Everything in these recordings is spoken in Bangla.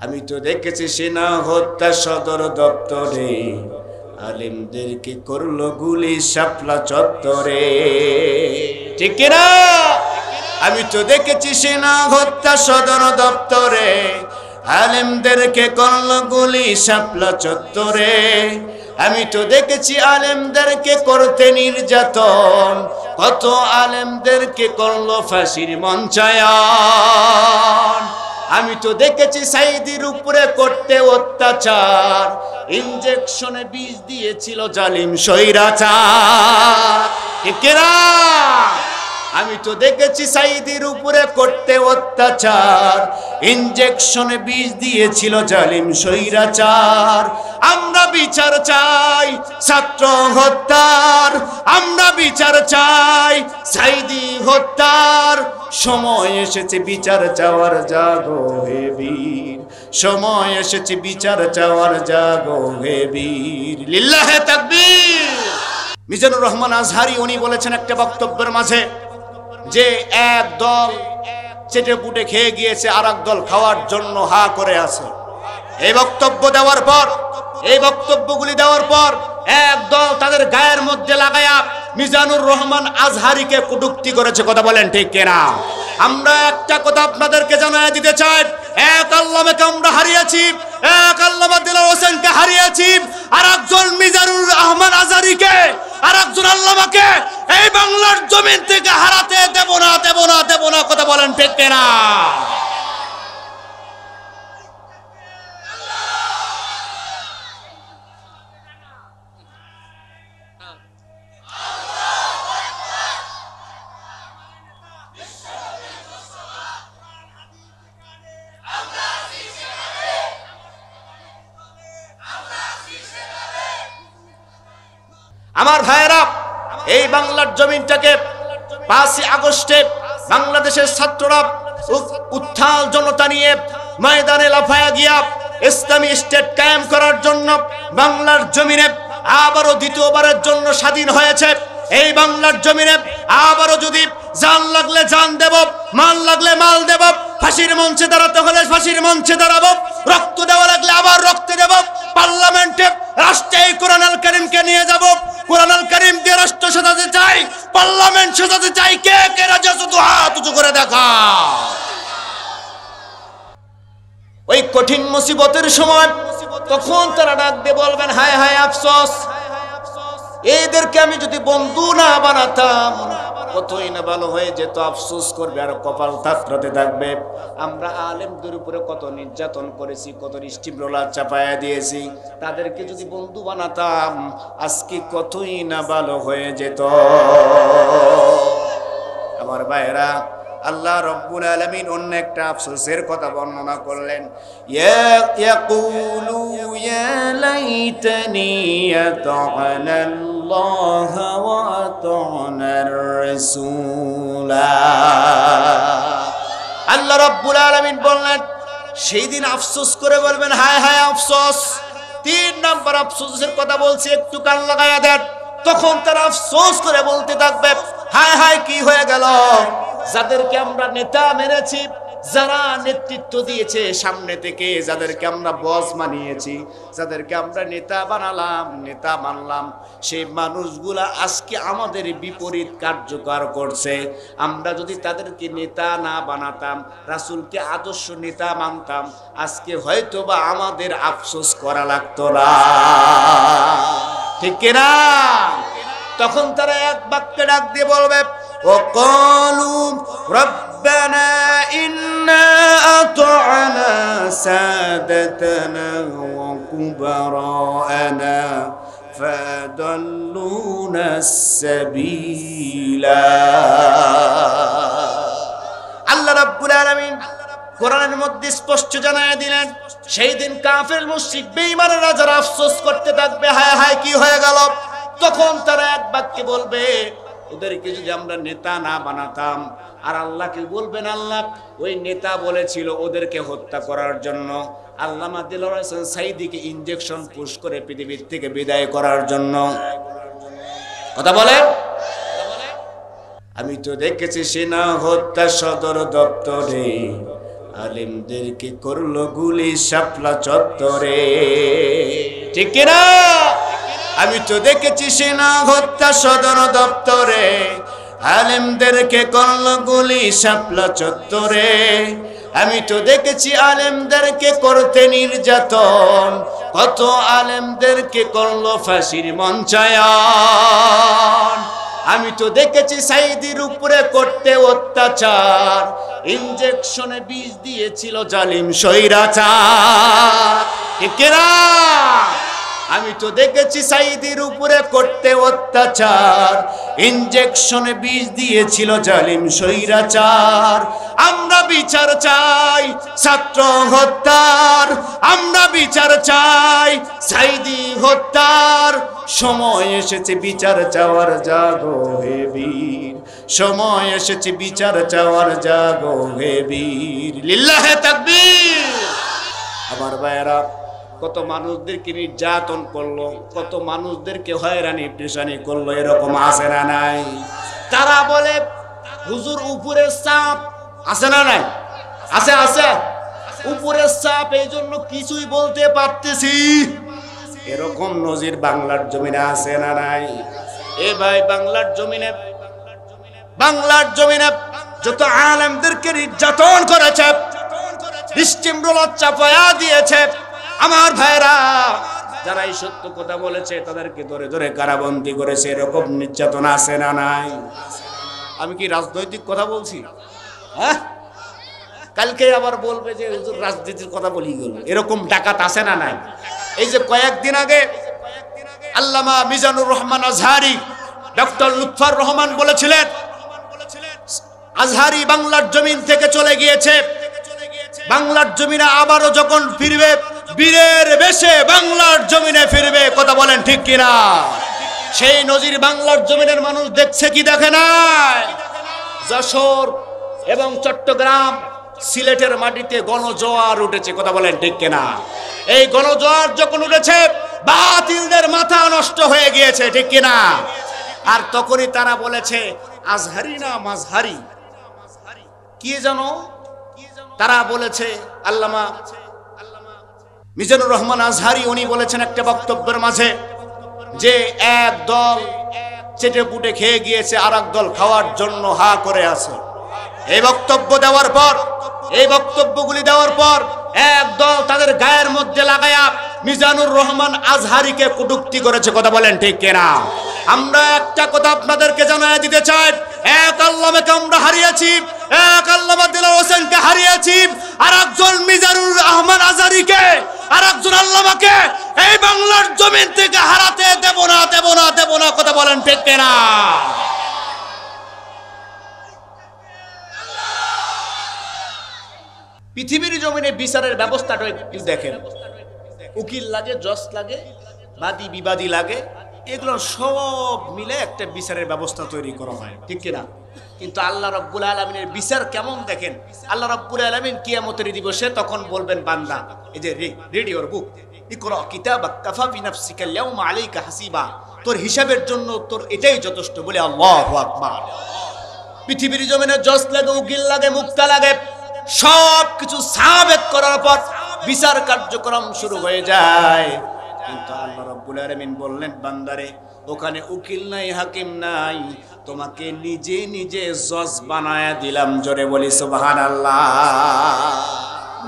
আমি তো দেখেছি সেনা হত্যা সদর দপ্তরে, আলেমদেরকে করলো গুলি শাপলা চত্বরে। ঠিক কিনা? আমি তো দেখেছি সেনা হত্যা সদর দপ্তরে, আলেমদেরকে করলো গুলি শাপলা চত্বরে। আমি তো দেখেছি আলেমদেরকে করতে নির্যাতন, কত আলেমদেরকে করলো ফাঁসির মঞ্চায়ন। আমি তো দেখেছি সাইদির উপরে করতে অত্যাচার, ইনজেকশনে বিষ দিয়েছিল জালিম স্বৈরাচার। ঠিক না? আমি তো দেখেছি সাইদির উপরে করতে অত্যাচার, ইনজেকশনে বিষ দিয়েছিল জালিম স্বৈরাচার। আমরা বিচার চাই ছাত্র হত্যার, আমরা বিচার চাই সাইদি হত্যার। সময় এসেছে বিচার চাওয়ার, জাগো হে বীর। সময় এসেছে বিচার চাওয়ার, জাগো হে বীর। লিল্লাহে তাকবীর। মিজানুর রহমান আজহারি উনি বলেছেন একটা বক্তব্যের মাঝে যে এক দল চেটে পুটে খেয়ে গিয়েছে, আর এক দল খাওয়ার জন্য হা করে আছে। এই বক্তব্য দেওয়ার পর, এই বক্তব্যগুলি দেওয়ার পর এক দল তাদের গায়ের মধ্যে লাগায়া মিজানুর রহমান আজহারিকে কটূক্তি করেছে। কথা বলেন ঠিক কিনা? আমরা একটা কথা আপনাদেরকে জানাই দিতে চাই, এক আল্লামাকে আমরা হারিয়েছি, এক আল্লামা দিলওয়ার হোসেনকে হারিয়েছি, আর একজন মিজানুর রহমান আজহারিকে, আর একজন আল্লামাকে এই বাংলার জমিন থেকে হারাতে দেব না, দেব না, দেব না। কথা বলেন ঠিক কিনা? আমার ভাইয়েরা, এই বাংলার জমিনটাকে 5ই আগস্টে বাংলাদেশের ছাত্ররা উত্থাল জনতা নিয়ে ময়দানে লাফায়া গিয়া ইসলামী স্টেট কায়েম করার জন্য বাংলার জমিনে আবারও দ্বিতীয়বারের জন্য স্বাধীন হয়েছে। এই বাংলার জমিনে আবারও যদি জান লাগলে জান দেব, মাল লাগলে মাল দেব, ফাঁসির মঞ্চে দাঁড়াতে হলে ফাঁসির মঞ্চে দাঁড়াবো, রক্ত দেওয়া লাগলে আবার রক্ত দেব। পার্লামেন্টে রাষ্ট্রে কোরআন আল কারীমকে নিয়ে যাব, কোরআন আল কারীম দিয়ে রাষ্ট্র সাজাতে চাই, পার্লামেন্ট সাজাতে চাই। কে কে রাজি আছো? তো হাত উঁচু করে দেখা। ওই কঠিন মুসিবতের সময় তখন তারা ডাক দিয়ে বলবেন, হায় হায় আফসোস, এদেরকে আমি যদি বন্ধু না বানাতাম কতই না ভালো হয়ে যেত। আফসোস করবে আর কপাল থাপড়াতে থাকবে। আমরা আলেমদের উপরে কত নির্যাতন করেছি, কত স্টিমরোলার চাপায়া দিয়েছি, তাদেরকে যদি বন্ধু বানাতাম আজকে কতই না ভালো হয়ে যেত। আমার ভাইরা, আল্লাহ রাব্বুল আলামিন অন্য একটা আফসোসের কথা বর্ণনা করলেন। ইয়াকুলু ইয়া লাইতানি আতা'নাল্লাহ ওয়া আতা'নার রাসূলা। আল্লাহ রাব্বুল আলামিন বললেন, সেই দিন আফসোস করে বলবেন, হায় হায় আফসোস। 3 নাম্বার আফসোসের কথা বলছি, একটু কান লাগায়া দেন। তখন তারা আফসোস করে বলতে থাকবে, হায় হায় কি হয়ে গেল, যাদেরকে আমরা নেতা মেনেছি, যারা নেতৃত্ব দিয়েছে সামনে থেকে, যাদেরকে আমরা বস মানিয়েছি, যাদেরকে আমরা নেতা বানালাম, নেতা মানলাম, সেই মানুষগুলা আজকে আমাদের বিপরীত কার্যকর করছে। আমরা যদি তাদেরকে নেতা না বানাতাম, রাসূলকে আদর্শ নেতা মানতাম, আজকে হয়তো বা আমাদের আফসোস করা লাগতো না। ঠিক কিনা? তখন তারা এক বাক্যে ডাক দিয়ে বলবে, وقالوا ربنا إنا أطعنا سادتنا وكبراءنا فأضلونا السبيلا। আল্লাহ রাব্বুল আলামিন কোরআনের মধ্যে স্পষ্ট জানায়া দিলেন, সেই দিন কাফের মুশরিক বেঈমানেরা যারা আফসোস করতে থাকবে, হায় হায় কি হয়ে গেল, তখন তারা এক বাক্যে বলবে, ওদেরকে যদি আমরা নেতা না বানাতাম। আর আল্লাহকে বলবেন, আল্লাহ ওই নেতা বলেছিল ওদেরকে হত্যা করার জন্য, আল্লামা দিলওয়ার হোসেন সাইদিকে ইনজেকশন পুশ করে পৃথিবীর থেকে বিদায় করার জন্য। কথা বলে, আমি তো দেখেছি সেনা হত্যা সদর দপ্তরে, আলেমদেরকে করলো গুলি শাপলা চত্বরে। ঠিক কিনা? আমি তো দেখেছি সেনা হত্যা সদর দপ্তরে, আলেমদেরকে করলো গুলি শাপলা চত্বরে। আমি তো দেখেছি আলেমদেরকে করতে নির্যাতন, কত আলেমদেরকে করলো ফাঁসির মঞ্চায়ন। আমি তো দেখেছি সাইদির উপরে করতে অত্যাচার, ইনজেকশনে বিষ দিয়েছিল জালিম স্বৈরাচার। ঠিক না? আমি তো দেখেছি সাইদির উপরে করতে অত্যাচার, ইনজেকশনে বিষ দিয়েছিল জালিম স্বৈরাচার। আমরা বিচার চাই ছাত্র হত্যার, আমরা বিচার চাই সাইদি হত্যার। সময় এসেছে বিচার চাওয়ার, জাগো হে বীর। সময় এসেছে বিচার চাওয়ার, জাগো হে বীর। লিল্লাহে তাকবীর। আমার ভাইয়েরা, কত মানুষদেরকে নির্যাতন করলো, কত মানুষদেরকে হয়রানি পেশানি করলো, এরকম আছে না নাই? তারা বলে হুজুর উপরের চাপ আছে না নাই? আছে, আছে। উপরের চাপ, এই জন্য কিছুই বলতে পারতেছি। এরকম নজির বাংলার জমিনে আছে না নাই? এ ভাই, বাংলার জমিনে যত আলেমদেরকে নির্যাতন করেছে, স্টিমরোলার চাপায়া দিয়েছে, আমার ভাইরা যারা এই সত্য কথা বলেছে তাদেরকে ধরে ধরে কারাবন্দী করেছে, এরকম নির্যাতন আছে না নাই? আমি কি রাজনৈতিক কথা বলছি? হ্যাঁ, কালকে আবার বলবে যে হুজুর রাজনীতির কথা বলি গেল। এরকম ডাকাত আছে না নাই? এই যে কয়েকদিন আগে আল্লামা মিজানুর রহমান আজহারি, ডক্টর লুৎফর রহমান বলেছিলেন আজহারি বাংলার জমিন থেকে চলে গিয়েছে, বাংলার জমিনে আবারও যখন ফিরবে বীরের বেশে বাংলার জমিনে ফিরবে। কথা বলেন ঠিক কিনা? সেই নজির বাংলার জমিনের মানুষ দেখছে কি দেখে নাই? যশোর এবং চট্টগ্রাম, সিলেটের মাটিতে গণজোয়ার উঠেছে। কথা বলেন ঠিক কিনা? এই গণজোয়ার যখন উঠেছে, বাতিলদের মাথা নষ্ট হয়ে গিয়েছে। ঠিক কিনা? আর তখনই তারা বলেছে আজহারি না মাজহারি, কি জানো তারা বলেছে। আল্লামা মিজানুর রহমান আজহারি উনি বলেছেন একটা বক্তব্যের মাঝে যে এক দল চেটে পুটে খেয়ে গিয়েছে, আর এক দল খাওয়ার জন্য হা করে আছে। এই বক্তব্য দেওয়ার পর, এই বক্তব্যগুলি দেওয়ার পর এক দল তাদের গায়ের মধ্যে লাগায়া মিজানুর রহমান আজহারিকে কটূক্তি করেছে। কথা বলেন ঠিক কিনা? আমরা একটা কথা আপনাদেরকে জানাই দিতে চাই, এক আল্লামাকে আমরা হারিয়েছি, এক আল্লামা দিলওয়ার হোসেনকে হারিয়েছি, আর একজন মিজানুর রহমান আজহারিকে, আর একজন আল্লামাকে এই বাংলার জমিন থেকে হারাতে দেব না, দেব না, দেব না। কথা বলেন ঠিক কিনা? পৃথিবীর জমিনে বিচারের ব্যবস্থাটা একটু দেখেন। উকিল লাগে, জজ লাগে, বাদী বিবাদী লাগে, এগুলো সব মিলে একটা বিচারের ব্যবস্থা তৈরি করা হয়। ঠিক কিনা? কিন্তু আল্লাহ রাব্বুল আলামিনের বিচার কেমন দেখেন। আল্লাহ রাব্বুল আলামিন কিয়ামতের দিবসে তখন বলবেন, বান্দা এই যে রেডি ওর বুক, ইকরা কিতাবাক কাফা বিনাফসিকা আল-ইয়াওমা আলাইকা হাসিবা, তোর হিসাবের জন্য তোর এটাই যথেষ্ট। বলে আল্লাহু আকবার। পৃথিবীর জমিনে জজ লাগে, উকিল লাগে, মুক্তা লাগে, সব কিছু সাবেত করার পর বিচার কার্যক্রম শুরু হয়ে যায়। কিন্তু আল্লাহ রাব্বুল আলামিন বললেন, বান্দারে ওখানে উকিল নাই, হাকিম নাই, তোমাকে নিজে নিজে জজ বানায়া দিলাম। জোরে বলি সুবহানাল্লাহ।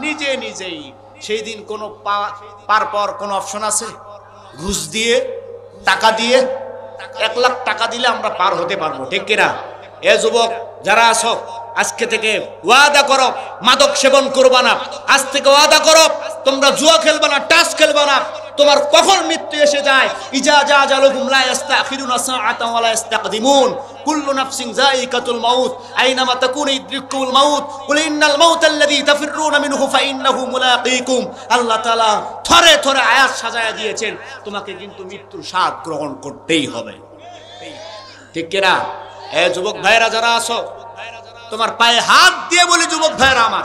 নিজে নিজেই। সেই দিন কোনো পার পর কোনো অপশন আছে? ঘুষ দিয়ে, টাকা দিয়ে, 1 লাখ টাকা দিলে আমরা পার হতে পারবো। ঠিক কিনা? এ যুবক যারা আছো, আজকে থেকে ওয়াদা করো মাদক সেবন করবা না। আজ থেকে ওয়াদা করো তোমরা জুয়া খেলবা না, টাস খেলবা না। তোমার কখন মৃত্যু এসে যায়, ইজা জা আজালুহুম লা ইস্তাখিরুনা সাআতান ওয়া লা ইস্তাকদিমুন, কুল্লু নাফসিন যায়িকাতুল মাউত, আইনামা তাকুনু ইদরিকুল মাউত, কুল ইন্নাল মাউতাল্লাযী তাফিররুনা মিনহু ফাইন্নাহু মুলাকীকুম। আল্লাহ তাআলা থরে থরে আয়াত সাজায়া দিয়েছেন, তোমাকে কিন্তু মৃত্যুর স্বাদ গ্রহণ করতেই হবে। ঠিক কিনা? এ যুবক ভাইরা যারা আছো, তোমার পায়ে হাত দিয়ে বলি, যুবক ভাইরা আমার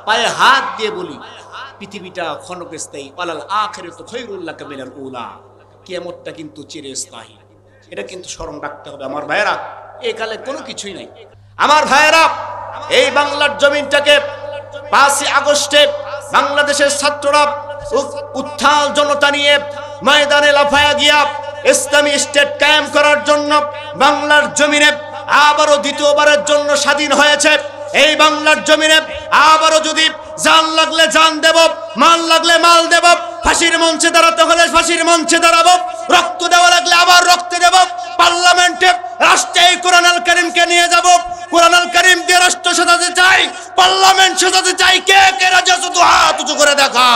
পায়ে হাত দিয়ে বলি, পৃথিবীটা ক্ষণস্থায়ী, ওয়ালাল আখিরাতু খায়রুল লাকা মিনাল উলা, কিয়ামতটা কিন্তু চিরস্থায়ী। এটা কিন্তু স্মরণ রাখতে হবে আমার ভাইরা। এই কালে কোনো কিছুই নাই আমার ভাইরা। এই বাংলার জমিনটাকে 5ই আগস্টে বাংলাদেশের ছাত্ররা উত্থাল জনতা নিয়ে ময়দানে লাফায়া গিয়া ইসলামী স্টেট কায়েম করার জন্য বাংলার জমিনে আবারও দ্বিতীয়বারের জন্য স্বাধীন হয়েছে। এই বাংলার জমিনে আবারও যদি জান লাগলে জান দেব, মাল লাগলে মাল দেব, ফাঁসির মঞ্চে দাঁড়াতে হলে ফাঁসির মঞ্চে দাঁড়াবো, রক্ত দেওয়া লাগলে আবার রক্ত দেব, পার্লামেন্টে রাষ্ট্রে কোরআনুল কারীমকে নিয়ে যাব, কোরআনুল কারীম দিয়ে রাষ্ট্র সাজাতে চাই, পার্লামেন্ট সাজাতে চাই। কে কে রাজি আছো? হাত উঁচু করে দেখা।